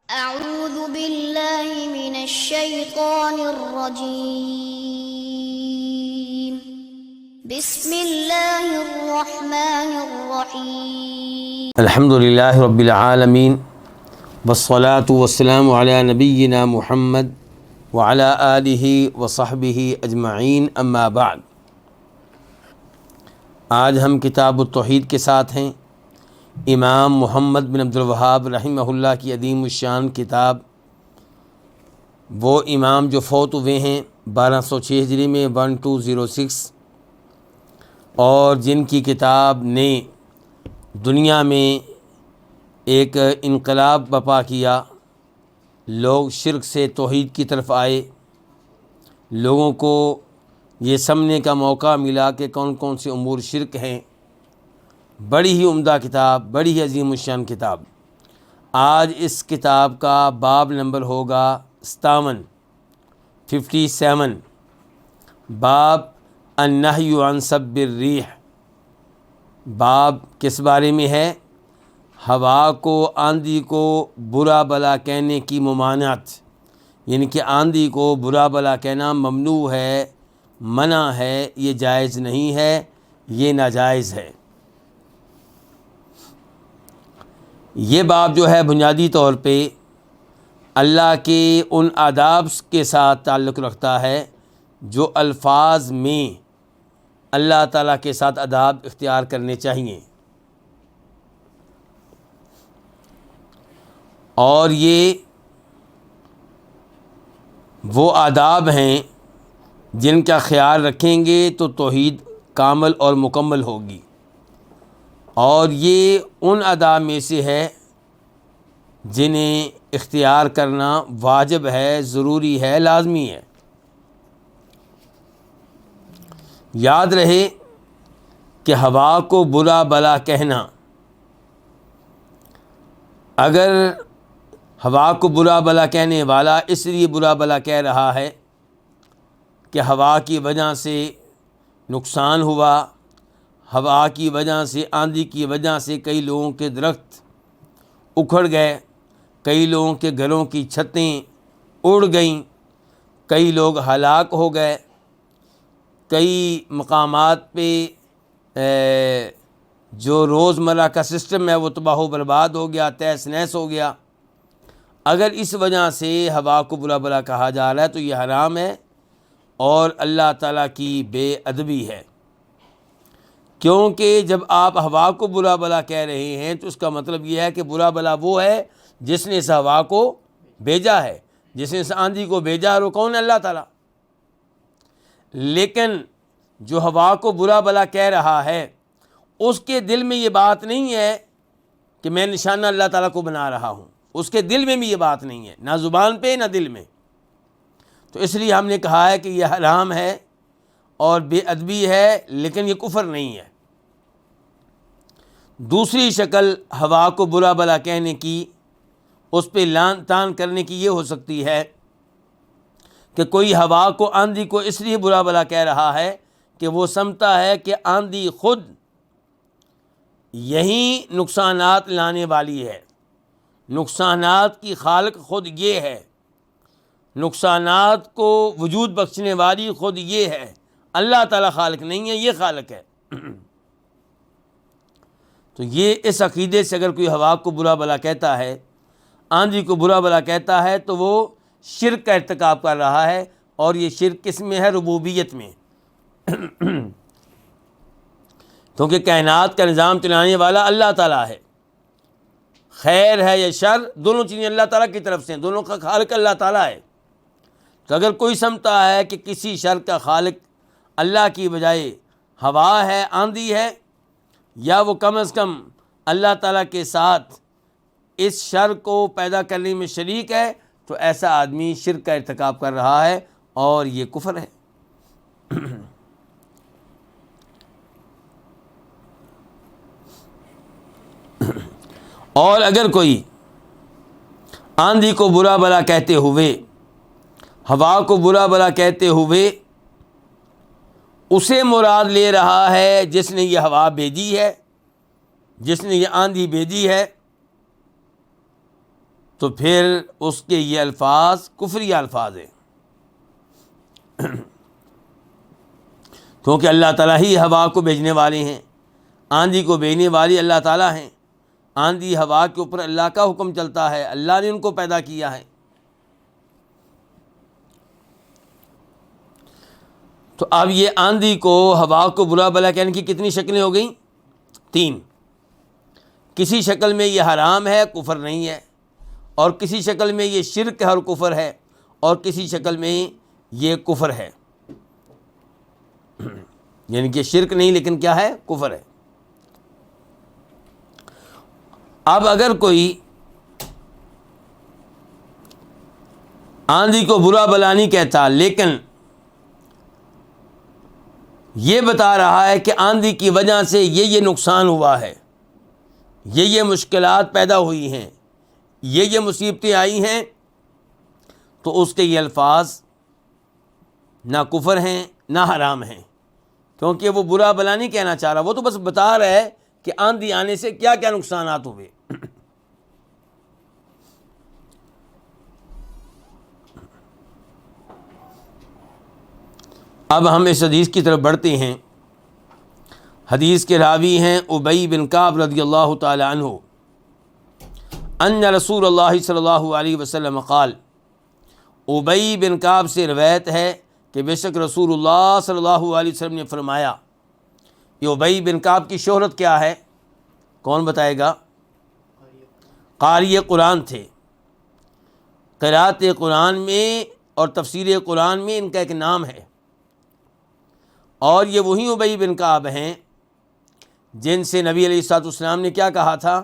اعوذ باللہ من الشیطان الرجیم بسم اللہ الرحمن الرحیم الحمد للہ رب العالمین والصلاة والسلام علی نبینا محمد وعلی آلہ وصحبہ اجمعین اما بعد۔ آج ہم کتاب التوحید کے ساتھ ہیں۔ امام محمد بن عبد الوہاب رحمہ اللہ کی عظیم الشان کتاب، وہ امام جو فوت ہوئے ہیں 1206 ہجری میں 1206، اور جن کی کتاب نے دنیا میں ایک انقلاب برپا کیا۔ لوگ شرک سے توحید کی طرف آئے، لوگوں کو یہ سمجھنے کا موقع ملا کہ کون کون سے امور شرک ہیں۔ بڑی ہی عمدہ کتاب، بڑی ہی عظیم الشان کتاب۔ آج اس کتاب کا باب نمبر ہوگا 57 باب النہی عن سب الریح۔ باب کس بارے میں ہے؟ ہوا کو، آندھی کو برا بلا کہنے کی ممانعت، یعنی کہ آندھی کو برا بلا کہنا ممنوع ہے، منع ہے، یہ جائز نہیں ہے، یہ ناجائز ہے۔ یہ باب جو ہے بنیادی طور پہ اللہ کے ان آداب کے ساتھ تعلق رکھتا ہے جو الفاظ میں اللہ تعالیٰ کے ساتھ آداب اختیار کرنے چاہیے، اور یہ وہ آداب ہیں جن کا خیال رکھیں گے تو توحید کامل اور مکمل ہوگی، اور یہ ان آداب میں سے ہے جنہیں اختیار کرنا واجب ہے، ضروری ہے، لازمی ہے۔ یاد رہے کہ ہوا کو برا بلا کہنا، اگر ہوا کو برا بلا کہنے والا اس لیے برا بلا کہہ رہا ہے کہ ہوا کی وجہ سے نقصان ہوا، ہوا کی وجہ سے، آندھی کی وجہ سے کئی لوگوں کے درخت اکھڑ گئے، کئی لوگوں کے گھروں کی چھتیں اڑ گئیں، کئی لوگ ہلاک ہو گئے، کئی مقامات پہ جو روزمرہ کا سسٹم ہے وہ تباہ و برباد ہو گیا، تہس نہس ہو گیا۔ اگر اس وجہ سے ہوا کو برا بلا کہا جا رہا ہے تو یہ حرام ہے اور اللہ تعالیٰ کی بے ادبی ہے، کیونکہ جب آپ ہوا کو برا بلا کہہ رہے ہیں تو اس کا مطلب یہ ہے کہ برا بلا وہ ہے جس نے اس ہوا کو بھیجا ہے، جس نے اس آندھی کو بھیجا ہے، وہ کون ہے؟ اللہ تعالیٰ۔ لیکن جو ہوا کو برا بلا کہہ رہا ہے اس کے دل میں یہ بات نہیں ہے کہ میں نشانہ اللہ تعالیٰ کو بنا رہا ہوں، اس کے دل میں بھی یہ بات نہیں ہے، نہ زبان پہ نہ دل میں۔ تو اس لیے ہم نے کہا ہے کہ یہ حرام ہے اور بے ادبی ہے، لیکن یہ کفر نہیں ہے۔ دوسری شکل ہوا کو برا بلا کہنے کی، اس پہ لان تان کرنے کی، یہ ہو سکتی ہے کہ کوئی ہوا کو، آندھی کو اس لیے برا بلا کہہ رہا ہے کہ وہ سمجھتا ہے کہ آندھی خود یہی نقصانات لانے والی ہے، نقصانات کی خالق خود یہ ہے، نقصانات کو وجود بخشنے والی خود یہ ہے، اللہ تعالیٰ خالق نہیں ہے، یہ خالق ہے۔ تو یہ اس عقیدے سے اگر کوئی ہوا کو برا بلا کہتا ہے، آندھی کو برا بلا کہتا ہے، تو وہ شرک کا ارتکاب کر رہا ہے، اور یہ شرک کس میں ہے؟ ربوبیت میں۔ کیونکہ کائنات کا نظام چلانے والا اللہ تعالیٰ ہے، خیر ہے یا شر، دونوں چیزیں اللہ تعالیٰ کی طرف سے ہیں، دونوں کا خالق اللہ تعالیٰ ہے۔ تو اگر کوئی سمجھتا ہے کہ کسی شر کا خالق اللہ کی بجائے ہوا ہے، آندھی ہے، یا وہ کم از کم اللہ تعالیٰ کے ساتھ اس شر کو پیدا کرنے میں شریک ہے، تو ایسا آدمی شرک کا ارتکاب کر رہا ہے اور یہ کفر ہے۔ اور اگر کوئی آندھی کو برا بلا کہتے ہوئے، ہوا کو برا بلا کہتے ہوئے اسے مراد لے رہا ہے جس نے یہ ہوا بھیجی ہے، جس نے یہ آندھی بھیجی ہے، تو پھر اس کے یہ الفاظ کفری الفاظ ہیں، کیونکہ اللہ تعالیٰ ہی ہوا کو بھیجنے والے ہیں، آندھی کو بھیجنے والی اللہ تعالیٰ ہیں، آندھی ہوا کے اوپر اللہ کا حکم چلتا ہے، اللہ نے ان کو پیدا کیا ہے۔ تو اب یہ آندھی کو، ہوا کو برا بلا کہنے کی کتنی شکلیں ہو گئیں؟ 3۔ کسی شکل میں یہ حرام ہے، کفر نہیں ہے، اور کسی شکل میں یہ شرک ہے اور کفر ہے، اور کسی شکل میں یہ کفر ہے، یعنی کہ شرک نہیں لیکن کیا ہے؟ کفر ہے۔ اب اگر کوئی آندھی کو برا بلا نہیں کہتا لیکن یہ بتا رہا ہے کہ آندھی کی وجہ سے یہ نقصان ہوا ہے، یہ مشکلات پیدا ہوئی ہیں، یہ مصیبتیں آئی ہیں، تو اس کے یہ الفاظ نہ کفر ہیں نہ حرام ہیں، کیونکہ وہ برا بلا نہیں کہنا چاہ رہا، وہ تو بس بتا رہا ہے کہ آندھی آنے سے کیا کیا نقصانات ہوئے۔ اب ہم اس حدیث کی طرف بڑھتے ہیں۔ حدیث کے راوی ہیں ابی بن کعب رضی اللہ تعالی عنہ، ان رسول اللہ صلی اللہ علیہ وسلم قال، ابی بن کعب سے روایت ہے کہ بے شک رسول اللہ صلی اللہ علیہ وسلم نے فرمایا۔ یہ ابی بن کعب کی شہرت کیا ہے؟ کون بتائے گا؟ قاری قرآن تھے۔ قرأت قرآن میں اور تفسیر قرآن میں ان کا ایک نام ہے، اور یہ وہی ابی بن کعب ہیں جن سے نبی علیہ الصلوۃ والسلام نے کیا کہا تھا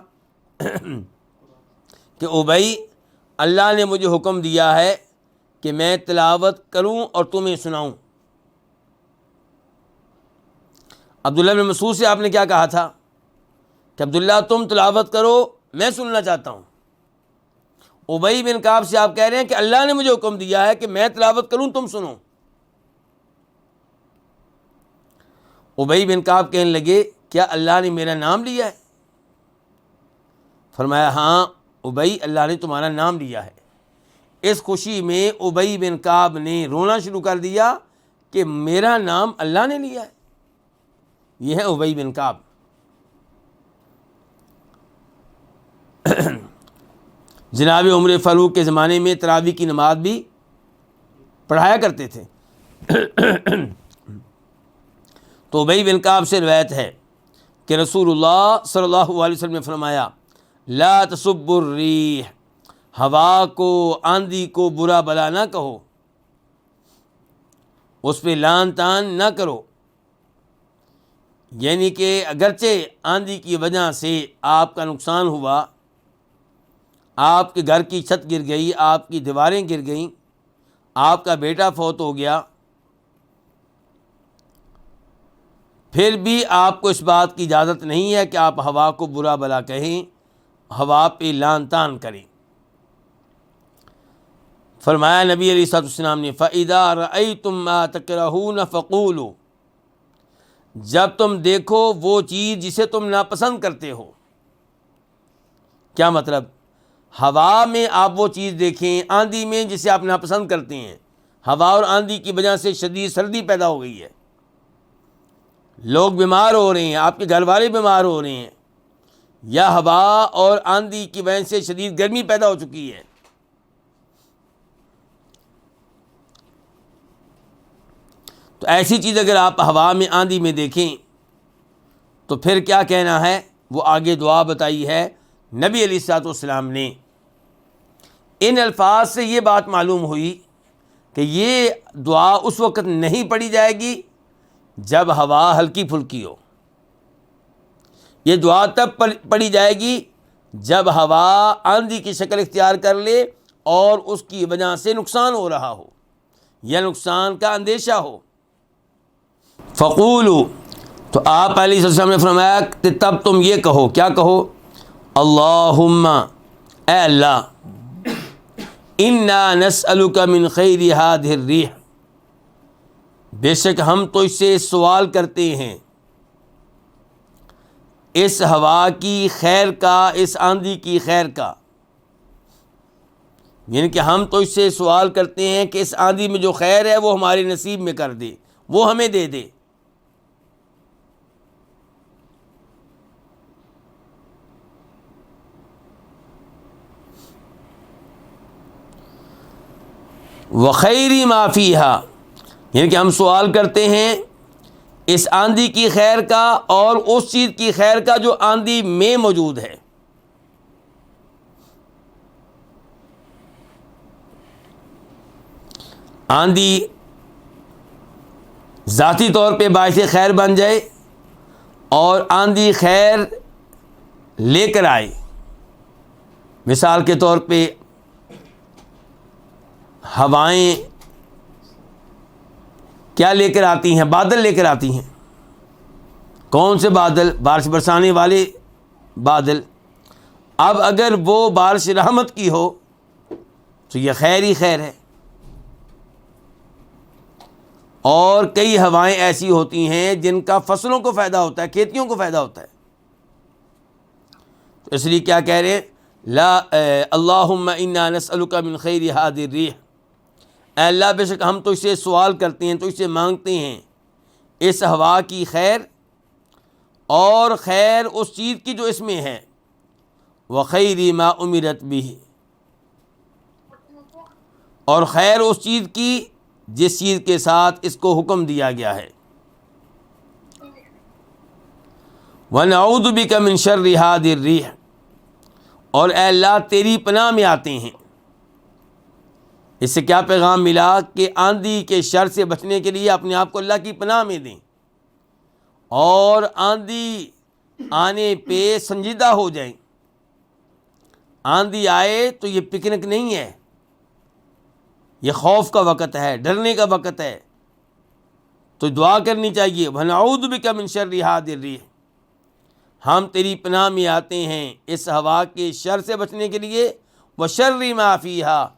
کہ ابی، اللہ نے مجھے حکم دیا ہے کہ میں تلاوت کروں اور تمہیں سناؤں۔ عبداللہ بن مسعود سے آپ نے کیا کہا تھا کہ عبداللہ تم تلاوت کرو، میں سننا چاہتا ہوں۔ ابی بن کعب سے آپ کہہ رہے ہیں کہ اللہ نے مجھے حکم دیا ہے کہ میں تلاوت کروں، تم سنو۔ ابی بن کعب کہنے لگے کیا اللہ نے میرا نام لیا ہے؟ فرمایا ہاں ابی، اللہ نے تمہارا نام لیا ہے۔ اس خوشی میں ابی بن کعب نے رونا شروع کر دیا کہ میرا نام اللہ نے لیا ہے۔ یہ ہے ابی بن کعب۔ جناب عمر فاروق کے زمانے میں تراویح کی نماز بھی پڑھایا کرتے تھے۔ تو ابی بن کعب سے روایت ہے کہ رسول اللہ صلی اللہ علیہ وسلم نے فرمایا، لا تسبوا الریح، ہوا کو، آندھی کو برا بلا نہ کہو، اس پہ لعن طعن نہ کرو۔ یعنی کہ اگرچہ آندھی کی وجہ سے آپ کا نقصان ہوا، آپ کے گھر کی چھت گر گئی، آپ کی دیواریں گر گئیں، آپ کا بیٹا فوت ہو گیا، پھر بھی آپ کو اس بات کی اجازت نہیں ہے کہ آپ ہوا کو برا بلا کہیں، ہوا پہ لعن طعن کریں۔ فرمایا نبی علیہ الصلوۃ والسلام نے، فَإِذَا رَأَيْتُم مَّا تَكْرَهُونَ فَقُولُوا، جب تم دیکھو وہ چیز جسے تم ناپسند کرتے ہو۔ کیا مطلب؟ ہوا میں آپ وہ چیز دیکھیں، آندھی میں جسے آپ ناپسند کرتے ہیں، ہوا اور آندھی کی وجہ سے شدید سردی پیدا ہو گئی ہے، لوگ بیمار ہو رہے ہیں، آپ کے گھر والے بیمار ہو رہے ہیں، یا ہوا اور آندھی کی وجہ سے شدید گرمی پیدا ہو چکی ہے، تو ایسی چیز اگر آپ ہوا میں، آندھی میں دیکھیں تو پھر کیا کہنا ہے؟ وہ آگے دعا بتائی ہے نبی علیہ الصلوۃ والسلام نے۔ ان الفاظ سے یہ بات معلوم ہوئی کہ یہ دعا اس وقت نہیں پڑھی جائے گی جب ہوا ہلکی پھلکی ہو، یہ دعا تب پڑھی جائے گی جب ہوا آندھی کی شکل اختیار کر لے اور اس کی وجہ سے نقصان ہو رہا ہو یا نقصان کا اندیشہ ہو۔ فقولوا، تو آپ علیہ السلام نے فرمایا کہ تب تم یہ کہو، کیا کہو؟ اللہم، اے اللہ، انا نسألک من خیر ہذہ الریح، بے شک ہم تو اس سے سوال کرتے ہیں اس ہوا کی خیر کا، اس آندھی کی خیر کا۔ یعنی کہ ہم تو اس سے سوال کرتے ہیں کہ اس آندھی میں جو خیر ہے وہ ہمارے نصیب میں کر دے، وہ ہمیں دے دے۔ وخیری ما فیہا، یعنی کہ ہم سوال کرتے ہیں اس آندھی کی خیر کا اور اس چیز کی خیر کا جو آندھی میں موجود ہے۔ آندھی ذاتی طور پہ باعث خیر بن جائے اور آندھی خیر لے کر آئے، مثال کے طور پہ ہوائیں کیا لے کر آتی ہیں؟ بادل لے کر آتی ہیں۔ کون سے بادل؟ بارش برسانے والے بادل۔ اب اگر وہ بارش رحمت کی ہو تو یہ خیر ہی خیر ہے، اور کئی ہوائیں ایسی ہوتی ہیں جن کا فصلوں کو فائدہ ہوتا ہے، کھیتیوں کو فائدہ ہوتا ہے، تو اس لیے کیا کہہ رہے ہیں؟ لا اللہم انا نسألک من خیر ہذہ الریح، اے اللہ بے شک ہم تو اس سے سوال کرتے ہیں، تو اس سے مانگتے ہیں اس ہوا کی خیر اور خیر اس چیز کی جو اس میں ہے، وخیر ما امرت بہ، اور خیر اس چیز کی جس چیز کے ساتھ اس کو حکم دیا گیا ہے، وَنَعُوذُ بِكَ مِن شَرِّ هَذِهِ الرِّيحِ، اور اے اللہ تیری پناہ میں آتے ہیں۔ اس سے کیا پیغام ملا؟ کہ آندھی کے شر سے بچنے کے لیے اپنے آپ کو اللہ کی پناہ میں دیں، اور آندھی آنے پہ سنجیدہ ہو جائیں۔ آندھی آئے تو یہ پکنک نہیں ہے، یہ خوف کا وقت ہے، ڈرنے کا وقت ہے، تو دعا کرنی چاہیے، وَنَعُوذُ بِكَ مِن شَرِّ هَذِهِ الرِّيحِ، ہم تیری پناہ میں آتے ہیں اس ہوا کے شر سے بچنے کے لیے، وَشَرِّ مَا فِيهَا،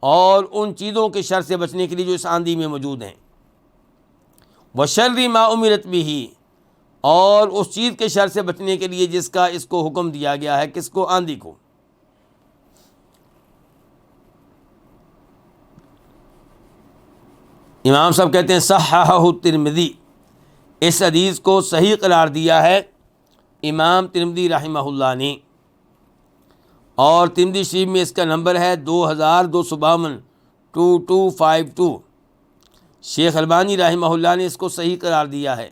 اور ان چیزوں کے شر سے بچنے کے لیے جو اس آندھی میں موجود ہیں، وَشَرِّ مَا أُمِرَتْ بِهِ، اور اس چیز کے شر سے بچنے کے لیے جس کا اس کو حکم دیا گیا ہے، کس کو؟ آندھی کو۔ امام صاحب کہتے ہیں صححہ الترمذی، اس حدیث کو صحیح قرار دیا ہے امام ترمذی رحمہ اللہ نے، اور ترمذی شریف میں اس کا نمبر ہے 2252 2252۔ شیخ البانی رحمہ اللہ نے اس کو صحیح قرار دیا ہے۔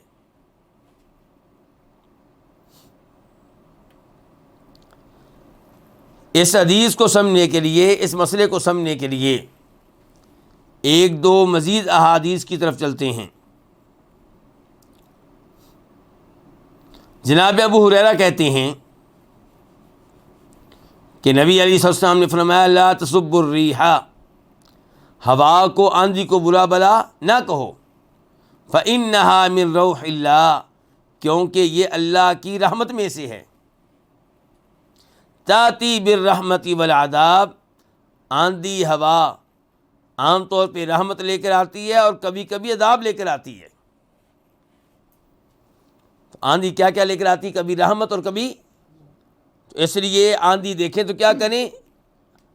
اس حدیث کو سمجھنے کے لیے، اس مسئلے کو سمجھنے کے لیے ایک دو مزید احادیث کی طرف چلتے ہیں۔ جناب ابو ہریرہ کہتے ہیں کہ نبی علیہ السلام نے فرمایا لا تسبوا الریح، ہوا کو، آندھی کو برا بلا نہ کہو، فإنها من روح اللہ، کیونکہ یہ اللہ کی رحمت میں سے ہے، تاتی بالرحمت والعذاب، آندھی ہوا عام طور پہ رحمت لے کر آتی ہے اور کبھی کبھی عذاب لے کر آتی ہے۔ تو آندھی کیا کیا لے کر آتی؟ کبھی رحمت اور کبھی، تو اس لیے آندھی دیکھیں تو کیا کریں؟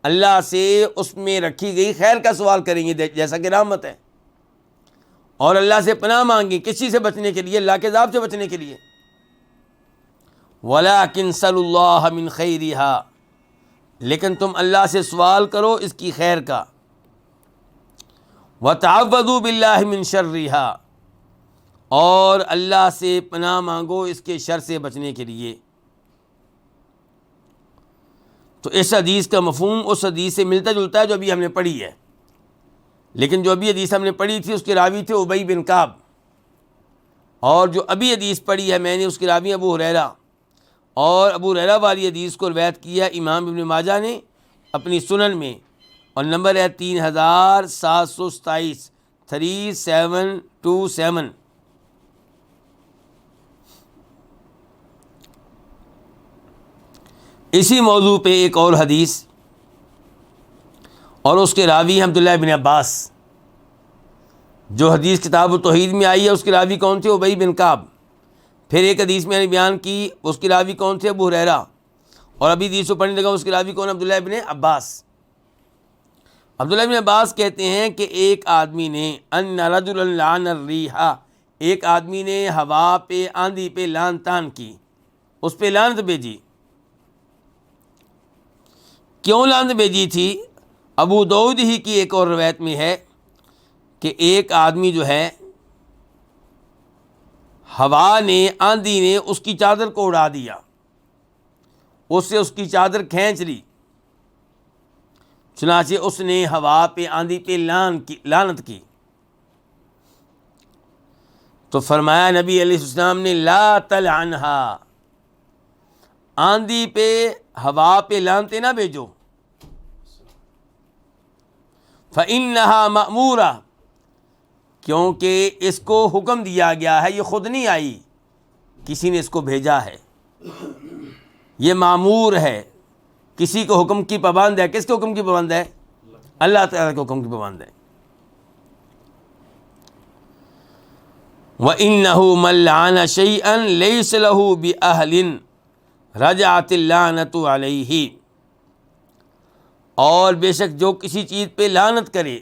اللہ سے اس میں رکھی گئی خیر کا سوال کریں گے جیسا کہ رحمت ہے، اور اللہ سے پناہ مانگیں، کس چیز سے بچنے کے لیے؟ اللہ کے عذاب سے بچنے کے لیے۔ وَلَٰكِنْ سَلُوا اللَّهَ مِنْ خَيْرِهَا، لیکن تم اللہ سے سوال کرو اس کی خیر کا، وَتَعَوَّذُوا بِاللَّهِ مِنْ شَرِّهَا، اور اللہ سے پناہ مانگو اس کے شر سے بچنے کے لیے۔ تو اس حدیث کا مفہوم اس حدیث سے ملتا جلتا ہے جو ابھی ہم نے پڑھی ہے، لیکن جو ابھی حدیث ہم نے پڑھی تھی اس کے راوی تھے ابی بن کعب، اور جو ابھی حدیث پڑھی ہے میں نے اس کے راوی ابو ہریرہ، اور ابو ہریرہ والی حدیث کو روایت کیا امام ابن ماجہ نے اپنی سنن میں، اور نمبر ہے 3727 3727۔ اسی موضوع پہ ایک اور حدیث، اور اس کے راوی عبداللہ بن عباس، جو حدیث کتاب التوحید میں آئی ہے اس کے راوی کون تھے؟ ابی بن کعب۔ پھر ایک حدیث میں نے بیان کی اس کے راوی کون تھے؟ ابو ہریرہ، اور ابھی حدیث کو پڑھنے لگا اس کے راوی کون؟ عبداللہ بن عباس۔ عبداللہ بن عباس کہتے ہیں کہ ایک آدمی نے ان رجلا لعن الریح، ایک آدمی نے ہوا پہ، آندھی پہ لعن تان کی، اس پہ لعنت بھیجی۔ کیوں لعنت بھیجی تھی؟ ابو داؤد ہی کی ایک اور روایت میں ہے کہ ایک آدمی جو ہے، ہوا نے، آندھی نے اس کی چادر کو اڑا دیا، اس سے اس کی چادر کھینچ لی، چنانچہ اس نے ہوا پہ، آندھی پہ لعنت کی۔ تو فرمایا نبی علیہ السلام نے لا تلعنھا، آندھی پہ، ہوا پہ لعنتیں نہ بھیجو، فإنھا مأمورہ، کیونکہ اس کو حکم دیا گیا ہے، یہ خود نہیں آئی، کسی نے اس کو بھیجا ہے، یہ مامور ہے، کسی کو حکم کی پابند ہے۔ کس کے حکم کی پابند ہے؟ اللہ تعالیٰ کے حکم کی پابند ہے۔ وَإِنَّهُ مَنْ لَعَنَ شَيْئًا لَيْسَ لَهُ بِأَهْلٍ رَجَعَتِ اللَّعْنَةُ عَلَيْهِ، اور بے شک جو کسی چیز پہ لعنت کرے،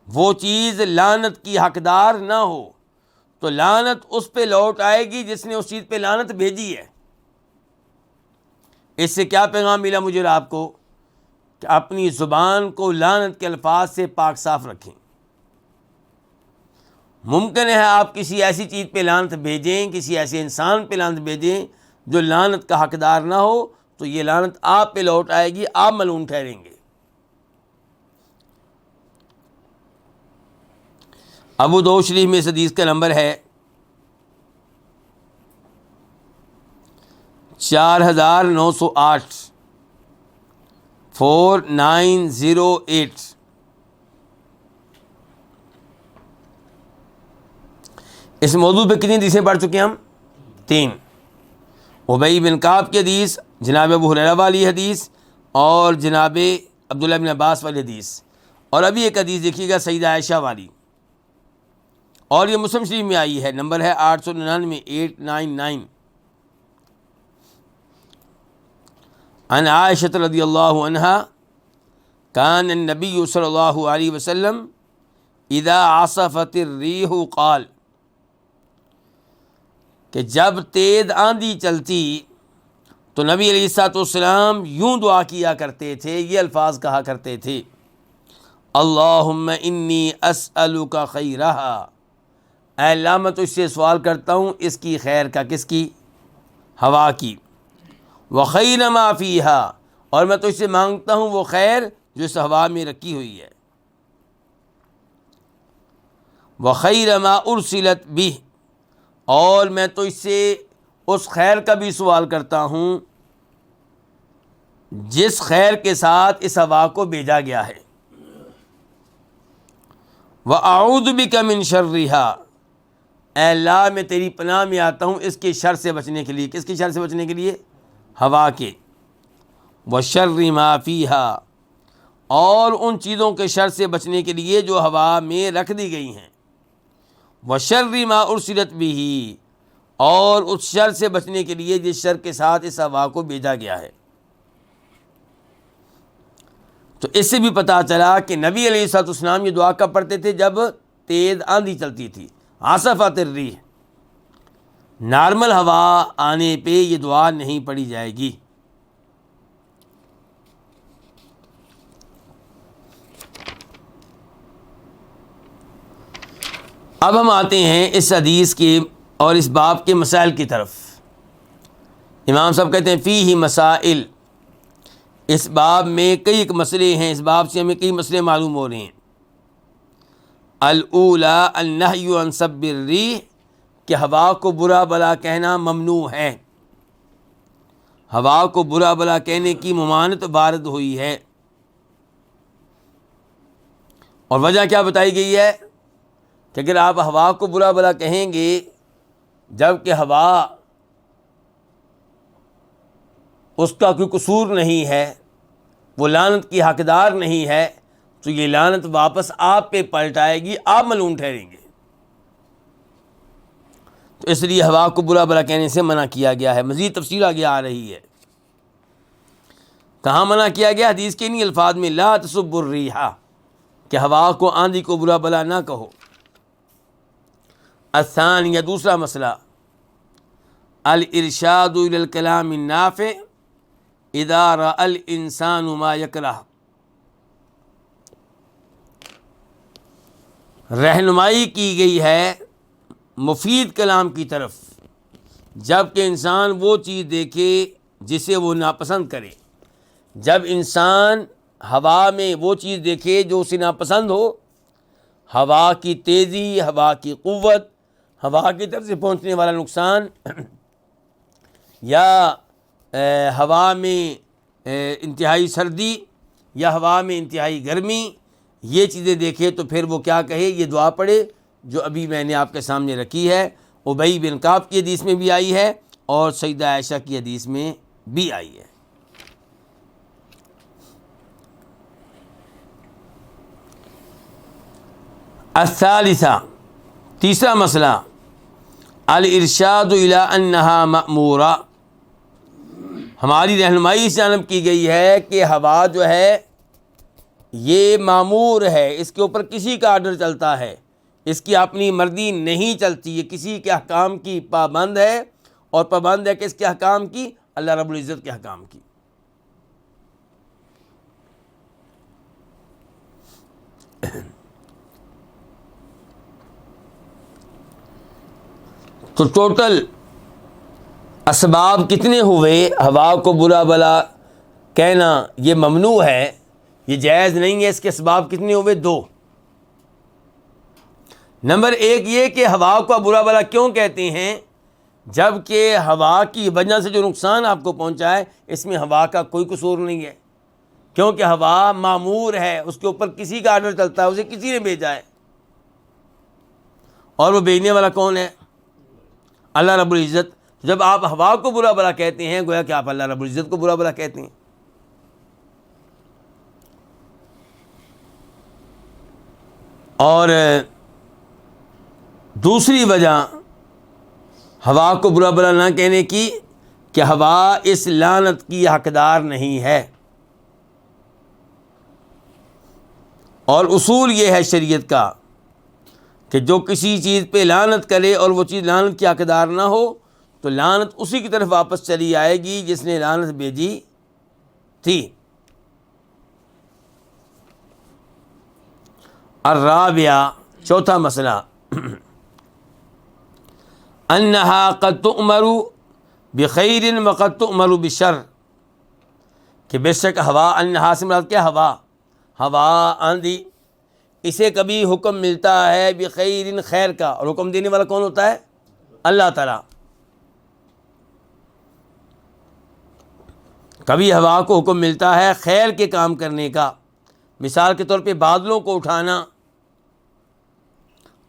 وہ چیز لعنت کی حقدار نہ ہو، تو لعنت اس پہ لوٹ آئے گی جس نے اس چیز پہ لعنت بھیجی ہے۔ اس سے کیا پیغام ملا مجھے اور آپ کو؟ کہ اپنی زبان کو لعنت کے الفاظ سے پاک صاف رکھیں۔ ممکن ہے آپ کسی ایسی چیز پہ لعنت بھیجیں، کسی ایسے انسان پہ لعنت بھیجیں جو لعنت کا حقدار نہ ہو، تو یہ لعنت آپ پہ لوٹ آئے گی، آپ ملعون ٹھہریں گے۔ ابو داؤد شریف میں اس حدیث کا نمبر ہے 4908، 4908۔ اس موضوع پہ کتنی حدیثیں پڑھ چکے ہیں ہم؟ 3۔ ابی بن کعب کی حدیث، جناب ابو ہریرہ والی حدیث، اور جناب عبداللہ بن عباس والی حدیث، اور ابھی ایک حدیث دیکھیے گا سیدہ عائشہ والی، اور یہ مسلم شریف میں آئی ہے، نمبر ہے 899، 899۔ عن عائشہ رضی اللہ عنہا کان النبی صلی اللہ علیہ وسلم اذا عصفت الریح قال، کہ جب تیز آندھی چلتی تو نبی علیہ الصلوۃ والسلام یوں دعا کیا کرتے تھے، یہ الفاظ کہا کرتے تھے، اللہم انی اسألک خیرہا، اے اللہ میں تجھ سے سوال کرتا ہوں اس کی خیر کا، کس کی؟ ہوا کی، وخیر ما فیہا، اور میں تجھ سے مانگتا ہوں وہ خیر جو اس ہوا میں رکھی ہوئی ہے، وخیر ما ارسلت بہ، اور میں تو اس سے اس خیر کا بھی سوال کرتا ہوں جس خیر کے ساتھ اس ہوا کو بھیجا گیا ہے، وَأَعُوذُ بِكَ مِن شَرِّهَا، اے اللہ میں تیری پناہ میں آتا ہوں اس کے شر سے بچنے کے لیے، کس کی شر سے بچنے کے لیے؟ ہوا کے، وَشَرِّ مَا فِيهَا، اور ان چیزوں کے شر سے بچنے کے لیے جو ہوا میں رکھ دی گئی ہیں، وَشَرِّ مَا أُرْسِلَتْ بِهِ، اور اس شر سے بچنے کے لیے جس شر کے ساتھ اس ہوا کو بھیجا گیا ہے۔ تو اس سے بھی پتہ چلا کہ نبی علیہ الصلوۃ والسلام یہ دعا کب پڑھتے تھے؟ جب تیز آندھی چلتی تھی، عاصفۃ الریح۔ نارمل ہوا آنے پہ یہ دعا نہیں پڑھی جائے گی۔ اب ہم آتے ہیں اس حدیث کے اور اس باب کے مسائل کی طرف۔ امام صاحب کہتے ہیں فیہ مسائل، اس باب میں کئی ایک مسئلے ہیں، اس باب سے ہمیں کئی مسئلے معلوم ہو رہے ہیں۔ الاولی النہی عن سب الریح، کہ ہوا کو برا بلا کہنا ممنوع ہے، ہوا کو برا بلا کہنے کی ممانعت وارد ہوئی ہے، اور وجہ کیا بتائی گئی ہے کہ اگر آپ ہوا کو برا بلا کہیں گے جب کہ ہوا اس کا کوئی قصور نہیں ہے، وہ لعنت کی حقدار نہیں ہے، تو یہ لعنت واپس آپ پہ پلٹ آئے گی، آپ ملعون ٹھہریں گے۔ تو اس لیے ہوا کو برا بلا کہنے سے منع کیا گیا ہے۔ مزید تفصیل آگے آ رہی ہے۔ کہاں منع کیا گیا؟ حدیث کے انہی الفاظ میں، لا تسبوا الریح، کہ ہوا کو، آندھی کو برا بلا نہ کہو۔ الثانیہ، دوسرا مسئلہ، الارشاد الی الکلام النافع اذا رأى الانسان ما یکرہ، رہنمائی کی گئی ہے مفید کلام کی طرف جب کہ انسان وہ چیز دیکھے جسے وہ ناپسند کرے۔ جب انسان ہوا میں وہ چیز دیکھے جو اسے ناپسند ہو، ہوا کی تیزی، ہوا کی قوت، ہوا کی طرف سے پہنچنے والا نقصان، یا ہوا میں انتہائی سردی یا ہوا میں انتہائی گرمی، یہ چیزیں دیکھے تو پھر وہ کیا کہے؟ یہ دعا پڑھے جو ابھی میں نے آپ کے سامنے رکھی ہے، ابی بن کعب کی حدیث میں بھی آئی ہے اور سیدہ عائشہ کی حدیث میں بھی آئی ہے۔ الثالثہ، تیسرا مسئلہ، الارشاد الی انہا مأمورہ، ہماری رہنمائی اس جانب کی گئی ہے کہ ہوا جو ہے یہ مامور ہے، اس کے اوپر کسی کا آرڈر چلتا ہے، اس کی اپنی مرضی نہیں چلتی، یہ کسی کے احکام کی پابند ہے، اور پابند ہے کس کے احکام کی؟ اللہ رب العزت کے احکام کی۔ تو ٹوٹل اسباب کتنے ہوئے؟ ہوا کو برا بلا کہنا یہ ممنوع ہے، یہ جائز نہیں ہے، اس کے اسباب کتنے ہوئے؟ 2۔ نمبر 1 یہ کہ ہوا کو برا بلا کیوں کہتے ہیں؟ جب کہ ہوا کی وجہ سے جو نقصان آپ کو پہنچا ہے اس میں ہوا کا کوئی قصور نہیں ہے، کیونکہ ہوا مامور ہے، اس کے اوپر کسی کا آرڈر چلتا ہے، اسے کسی نے بھیجا ہے، اور وہ بھیجنے والا کون ہے؟ اللہ رب العزت۔ جب آپ ہوا کو برا بلا کہتے ہیں گویا کہ آپ اللہ رب العزت کو برا بلا کہتے ہیں۔ اور دوسری وجہ ہوا کو برا بلا نہ کہنے کی کہ ہوا اس لعنت کی حقدار نہیں ہے، اور اصول یہ ہے شریعت کا کہ جو کسی چیز پہ لعنت کرے اور وہ چیز لعنت کی حقدار نہ ہو تو لعنت اسی کی طرف واپس چلی آئے گی جس نے لعنت بھیجی تھی۔ الرابعہ، چوتھا مسئلہ، انہا قد تؤمر بخیر وقد تؤمر بشر، کہ بے شک ہوا، انہا سے مراد کیا؟ ہوا آندھی، اسے کبھی حکم ملتا ہے بخیر، خیر کا، اور حکم دینے والا کون ہوتا ہے؟ اللہ تعالیٰ۔ کبھی ہوا کو حکم ملتا ہے خیر کے کام کرنے کا، مثال کے طور پہ بادلوں کو اٹھانا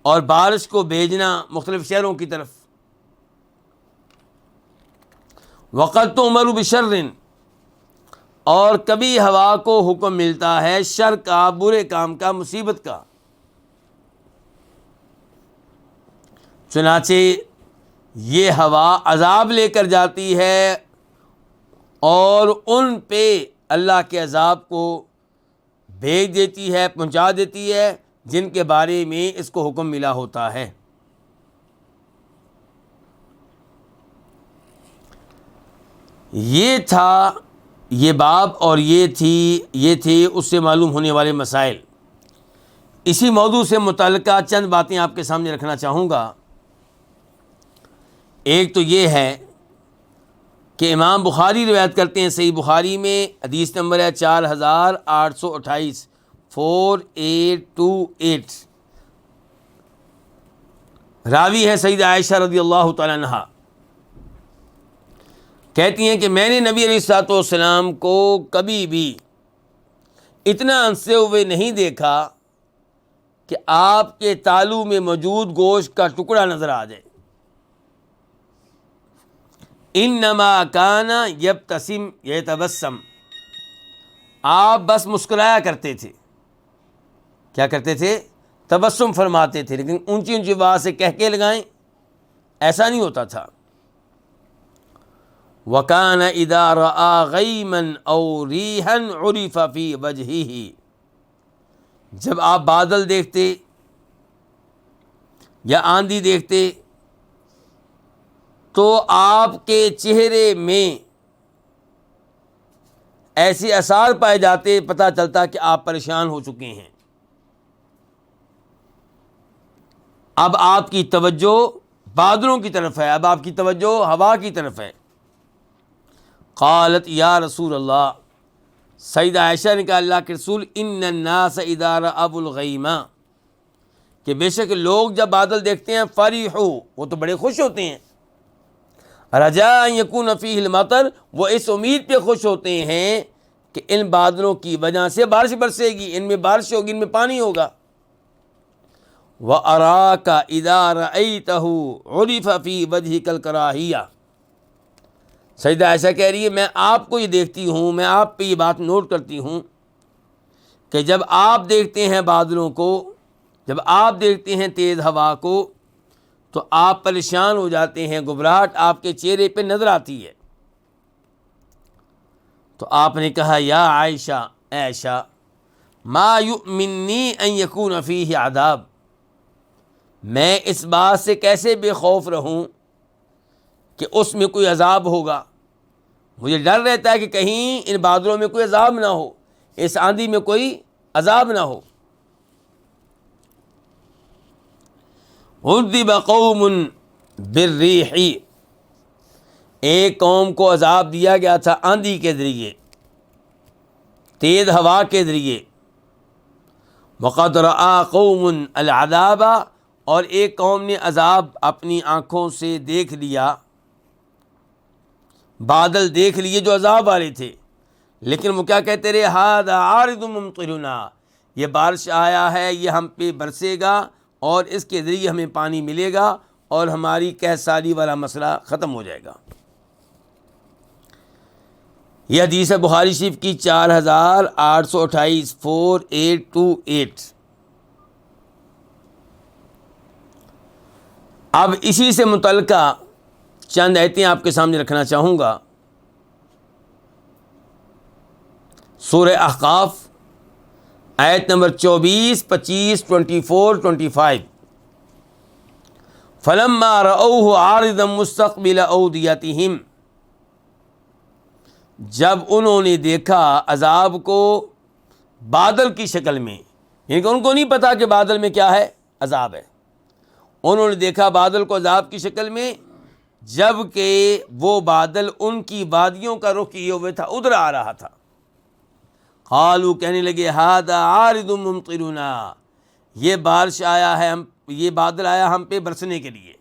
اور بارش کو بھیجنا مختلف شہروں کی طرف۔ وقت تؤمر بشر، اور کبھی ہوا کو حکم ملتا ہے شر کا، برے کام کا، مصیبت کا۔ چنانچہ یہ ہوا عذاب لے کر جاتی ہے اور ان پہ اللہ کے عذاب کو بھیج دیتی ہے، پہنچا دیتی ہے جن کے بارے میں اس کو حکم ملا ہوتا ہے۔ یہ تھا یہ باب، اور یہ تھے اس سے معلوم ہونے والے مسائل۔ اسی موضوع سے متعلقہ چند باتیں آپ کے سامنے رکھنا چاہوں گا۔ ایک تو یہ ہے کہ امام بخاری روایت کرتے ہیں صحیح بخاری میں، حدیث نمبر ہے 4828، 4828، راوی ہے سیدہ عائشہ رضی اللہ تعالی عنہا، کہتی ہیں کہ میں نے نبی علیہ الصلوۃ والسلام کو کبھی بھی اتنا ہنسے ہوئے نہیں دیکھا کہ آپ کے تالو میں موجود گوشت کا ٹکڑا نظر آ جائے۔ انما کان یبتسم یتبسم، آپ بس مسکرایا کرتے تھے، کیا کرتے تھے؟ تبسم فرماتے تھے، لیکن اونچی اونچی آواز سے کہہ کے لگائیں ایسا نہیں ہوتا تھا۔ وَكَانَ إِذَا رَآ غَيْمًا أَوْ رِيحًا عُرِفَ فِي وَجْهِهِ، جب آپ بادل دیکھتے یا آندھی دیکھتے تو آپ کے چہرے میں ایسے آثار پائے جاتے، پتہ چلتا کہ آپ پریشان ہو چکے ہیں۔ اب آپ کی توجہ بادلوں کی طرف ہے، اب آپ کی توجہ ہوا کی طرف ہے۔ قالت یا رسول اللہ، سیدہ عائشہ نے کہا اللہ کے رسول، ان الناس اذا رأوا الغیم، کہ بے شک لوگ جب بادل دیکھتے ہیں فرحوا، وہ تو بڑے خوش ہوتے ہیں، رجاء ان یکون فیہ المطر، وہ اس امید پہ خوش ہوتے ہیں کہ ان بادلوں کی وجہ سے بارش برسے گی، ان میں بارش ہوگی، ان میں پانی ہوگا۔ وَأَرَاكَ إِذَا رَأَيْتَهُ عُرِفَ فِي وَجْهِكَ الْكَرَاهِيَّةُ، سیدہ عائشہ کہہ رہی ہے میں آپ کو یہ دیکھتی ہوں، میں آپ پہ یہ بات نوٹ کرتی ہوں کہ جب آپ دیکھتے ہیں بادلوں کو، جب آپ دیکھتے ہیں تیز ہوا کو، تو آپ پریشان ہو جاتے ہیں، گھبراہٹ آپ کے چہرے پہ نظر آتی ہے۔ تو آپ نے کہا یا عائشہ، اے عائشہ، ما یؤمنی ان یکون فیہ عذاب، میں اس بات سے کیسے بے خوف رہوں کہ اس میں کوئی عذاب ہوگا، مجھے ڈر رہتا ہے کہ کہیں ان بادلوں میں کوئی عذاب نہ ہو، اس آندھی میں کوئی عذاب نہ ہو۔ عذب قوم بالریح، ایک قوم کو عذاب دیا گیا تھا آندھی کے ذریعے، تیز ہوا کے ذریعے۔ وقد رأى قوم العذاب، اور ایک قوم نے عذاب اپنی آنکھوں سے دیکھ لیا، بادل دیکھ لیے جو عذاب والے تھے، لیکن وہ کیا کہتے رہے، ھذا عارض ممطرنا، یہ بارش آیا ہے، یہ ہم پہ برسے گا اور اس کے ذریعے ہمیں پانی ملے گا اور ہماری قحط سالی والا مسئلہ ختم ہو جائے گا۔ یہ حدیث ہے بخاری شریف کی 4828، 4828۔ اب اسی سے متعلقہ چند آیتیں آپ کے سامنے رکھنا چاہوں گا۔ سورہ احقاف آیت نمبر 24، 25، 24، 25۔ فلما رأوه عارضا مستقبل اودیتہم، جب انہوں نے دیکھا عذاب کو بادل کی شکل میں، یعنی کہ ان کو نہیں پتا کہ بادل میں کیا ہے، عذاب ہے، انہوں نے دیکھا بادل کو عذاب کی شکل میں، جب کہ وہ بادل ان کی وادیوں کا رخ کیے ہوئے تھا، ادھر آ رہا تھا۔ قالوا، کہنے لگے، ھذا عارض ممطرنا، یہ بارش آیا ہے، یہ بادل آیا ہم پہ برسنے کے لیے،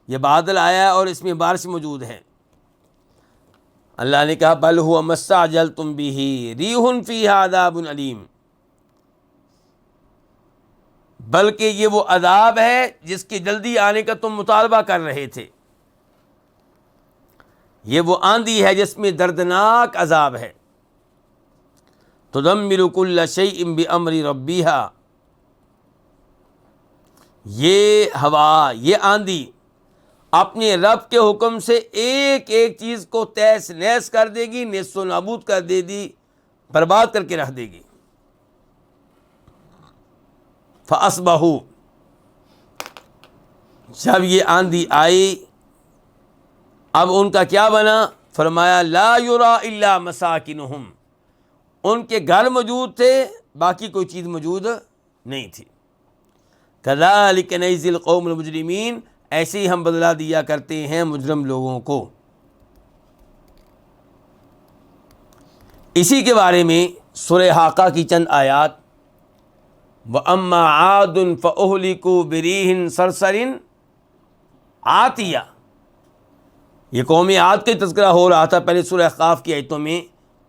یہ بادل آیا ہے اور اس میں بارش موجود ہے۔ اللہ نے کہا بل ھو ما استعجلتم بہ ریح فیہا عذاب علیم، بلکہ یہ وہ عذاب ہے جس کے جلدی آنے کا تم مطالبہ کر رہے تھے، یہ وہ آندھی ہے جس میں دردناک عذاب ہے۔ تدمر کل شیء بامر ربیہا، یہ ہوا، یہ آندھی اپنے رب کے حکم سے ایک ایک چیز کو تہس نہس کر دے گی، نیست و نابود کر دے گی، برباد کر کے رکھ دے گی۔ فَأَصْبَحُوا، جب یہ آندھی آئی اب ان کا کیا بنا، فرمایا لا یرا الا مساکنہم، ان کے گھر موجود تھے، باقی کوئی چیز موجود نہیں تھی۔ کذالک نجزی القوم المجرمین، ایسے ہی ہم بدلہ دیا کرتے ہیں مجرم لوگوں کو۔ اسی کے بارے میں سورہ حاقہ کی چند آیات، وَأَمَّا عَادٌ فَأُهْلِكُوا بِرِيحٍ صَرْصَرٍ عَاتِيَةٍ، یہ قوم عاد کا تذکرہ ہو رہا تھا پہلے سورہ احقاف کی آیتوں میں،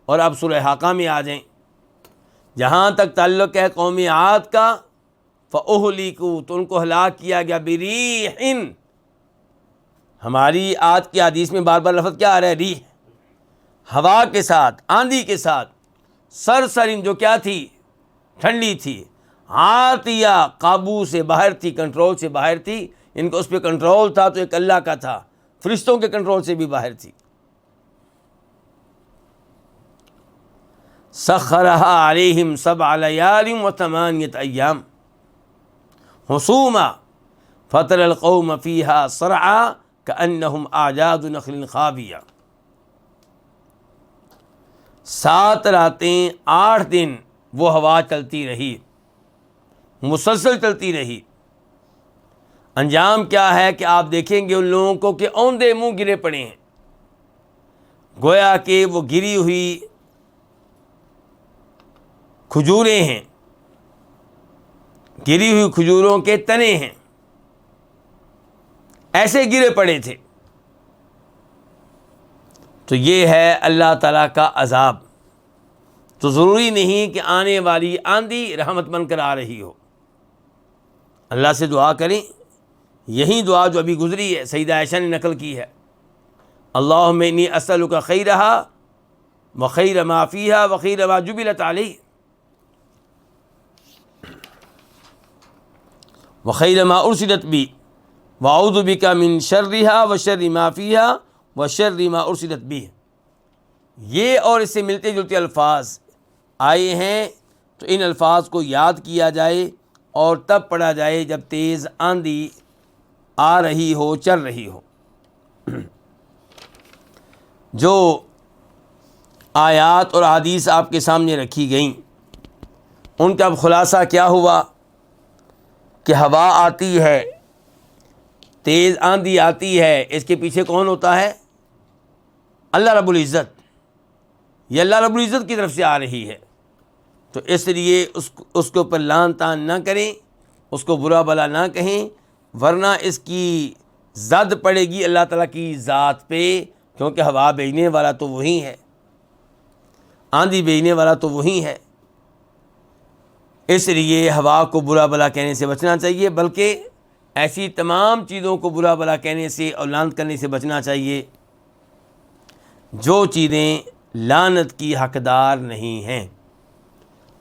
اور اب سورہ حاقہ میں آ جائیں۔ جہاں تک تعلق ہے قوم عاد کا، فَأُهْلِكُوا، تو ان کو ہلاک کیا گیا، بِرِيحٍ، ہماری عاد کی حدیث میں بار بار لفظ کیا آ رہا ہے، ریح، ہوا کے ساتھ، آندھی کے ساتھ، سرسرن، جو کیا تھی، ٹھنڈی تھی، عاتیہ، قابو سے باہر تھی، کنٹرول سے باہر تھی، ان کو اس پہ کنٹرول تھا تو ایک اللہ کا تھا، فرشتوں کے کنٹرول سے بھی باہر تھی۔ سخرها علیہم 7 لیال و 8 ایام حسوما فتر القوم فیہا صرعا کأنہم اعجاز نخل خاویہ. 7 راتیں 8 دن وہ ہوا چلتی رہی، مسلسل چلتی رہی. انجام کیا ہے کہ آپ دیکھیں گے ان لوگوں کو کہ اوندے منہ گرے پڑے ہیں، گویا کہ وہ گری ہوئی کھجوریں ہیں، گری ہوئی کھجوروں کے تنے ہیں، ایسے گرے پڑے تھے. تو یہ ہے اللہ تعالیٰ کا عذاب. تو ضروری نہیں کہ آنے والی آندھی رحمت بن کر آ رہی ہو. اللہ سے دعا کریں. یہی دعا جو ابھی گزری ہے سیدہ عائشہ نے نقل کی ہے، اللہم انی اسألک خیرہا وخیر ما فیہا وخیر ما جبلت علیہ وخیر ما ارسلت بی واعوذ بک من شرہا وشر ما فیہا وشر ما ارسلت بی. یہ اور اس سے ملتے جلتے الفاظ آئے ہیں، تو ان الفاظ کو یاد کیا جائے اور تب پڑھا جائے جب تیز آندھی آ رہی ہو، چل رہی ہو. جو آیات اور احادیث آپ کے سامنے رکھی گئیں ان کا اب خلاصہ کیا ہوا کہ ہوا آتی ہے، تیز آندھی آتی ہے، اس کے پیچھے کون ہوتا ہے؟ اللہ رب العزت. یہ اللہ رب العزت کی طرف سے آ رہی ہے، تو اس لیے اس کے اوپر لعن طعن نہ کریں، اس کو برا بلا نہ کہیں، ورنہ اس کی زد پڑے گی اللہ تعالیٰ کی ذات پہ، کیونکہ ہوا بھیجنے والا تو وہی ہے، آندھی بھیجنے والا تو وہی ہے. اس لیے ہوا کو برا بلا کہنے سے بچنا چاہیے، بلکہ ایسی تمام چیزوں کو برا بلا کہنے سے اور لعنت کرنے سے بچنا چاہیے جو چیزیں لعنت کی حقدار نہیں ہیں.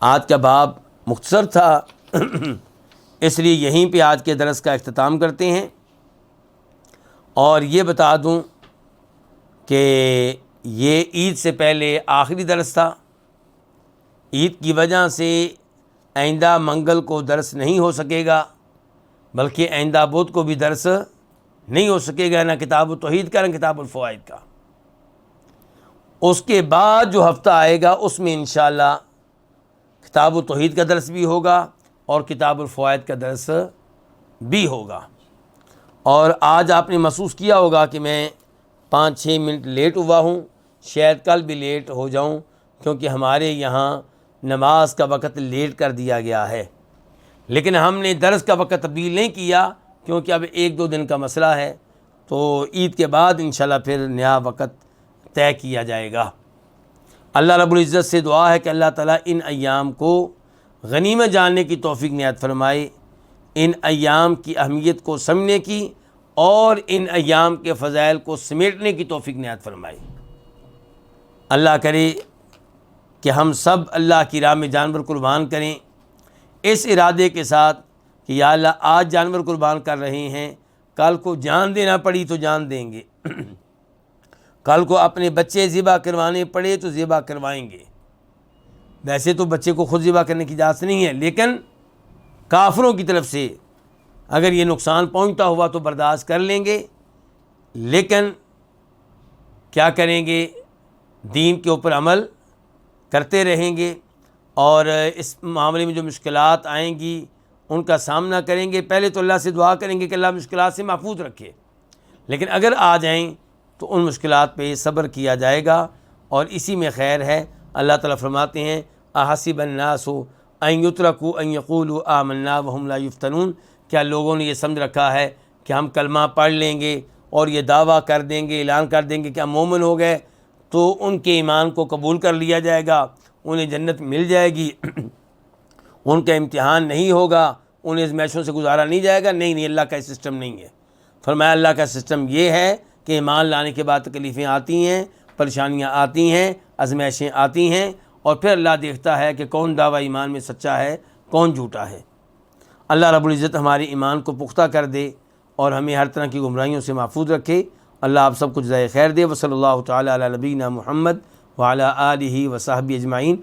آج کا باب مختصر تھا اس لیے یہیں پہ آج کے درس کا اختتام کرتے ہیں. اور یہ بتا دوں کہ یہ عید سے پہلے آخری درس تھا. عید کی وجہ سے آئندہ منگل کو درس نہیں ہو سکے گا، بلکہ آئندہ بدھ کو بھی درس نہیں ہو سکے گا، نہ کتاب التوحید کا نہ کتاب الفوائد کا. اس کے بعد جو ہفتہ آئے گا اس میں انشاءاللہ کتاب التوحید کا درس بھی ہوگا اور کتاب الفوائد کا درس بھی ہوگا. اور آج آپ نے محسوس کیا ہوگا کہ میں 5-6 منٹ لیٹ ہوا ہوں، شاید کل بھی لیٹ ہو جاؤں، کیونکہ ہمارے یہاں نماز کا وقت لیٹ کر دیا گیا ہے. لیکن ہم نے درس کا وقت تبدیل نہیں کیا، کیونکہ اب 1-2 دن کا مسئلہ ہے، تو عید کے بعد انشاءاللہ پھر نیا وقت طے کیا جائے گا. اللہ رب العزت سے دعا ہے کہ اللہ تعالیٰ ان ایام کو غنیمت جاننے کی توفیق عنایت فرمائے، ان ایام کی اہمیت کو سمجھنے کی اور ان ایام کے فضائل کو سمیٹنے کی توفیق عنایت فرمائے. اللہ کرے کہ ہم سب اللہ کی راہ میں جانور قربان کریں اس ارادے کے ساتھ کہ یا اللہ آج جانور قربان کر رہے ہیں، کل کو جان دینا پڑی تو جان دیں گے، کل کو اپنے بچے ذبح کروانے پڑے تو ذبح کروائیں گے. ویسے تو بچے کو خود ذبح کرنے کی اجازت نہیں ہے، لیکن کافروں کی طرف سے اگر یہ نقصان پہنچتا ہوا تو برداشت کر لیں گے، لیکن کیا کریں گے؟ دین کے اوپر عمل کرتے رہیں گے اور اس معاملے میں جو مشکلات آئیں گی ان کا سامنا کریں گے. پہلے تو اللہ سے دعا کریں گے کہ اللہ مشکلات سے محفوظ رکھے، لیکن اگر آ جائیں تو ان مشکلات پہ صبر کیا جائے گا اور اسی میں خیر ہے. اللہ تعالیٰ فرماتے ہیں احسب الناس ان یترکوا ان یقولوا آمنا وهم لا یفتنون. کیا لوگوں نے یہ سمجھ رکھا ہے کہ ہم کلمہ پڑھ لیں گے اور یہ دعویٰ کر دیں گے، اعلان کر دیں گے کہ ہم مومن ہو گئے تو ان کے ایمان کو قبول کر لیا جائے گا، انہیں جنت مل جائے گی، ان کا امتحان نہیں ہوگا، انہیں ازمائشوں سے گزارا نہیں جائے گا؟ نہیں، اللہ کا سسٹم نہیں ہے. فرمایا اللہ کا سسٹم یہ ہے کہ ایمان لانے کے بعد تکلیفیں آتی ہیں، پریشانیاں آتی ہیں، آزمائشیں آتی ہیں، اور پھر اللہ دیکھتا ہے کہ کون دعویٰ ایمان میں سچا ہے، کون جھوٹا ہے. اللہ رب العزت ہمارے ایمان کو پختہ کر دے اور ہمیں ہر طرح کی گمراہیوں سے محفوظ رکھے. اللہ آپ سب کو جزائے خیر دے. وصلی اللہ تعالی علی نبینا محمد وعلی آلہ وصحبہ اجمعین.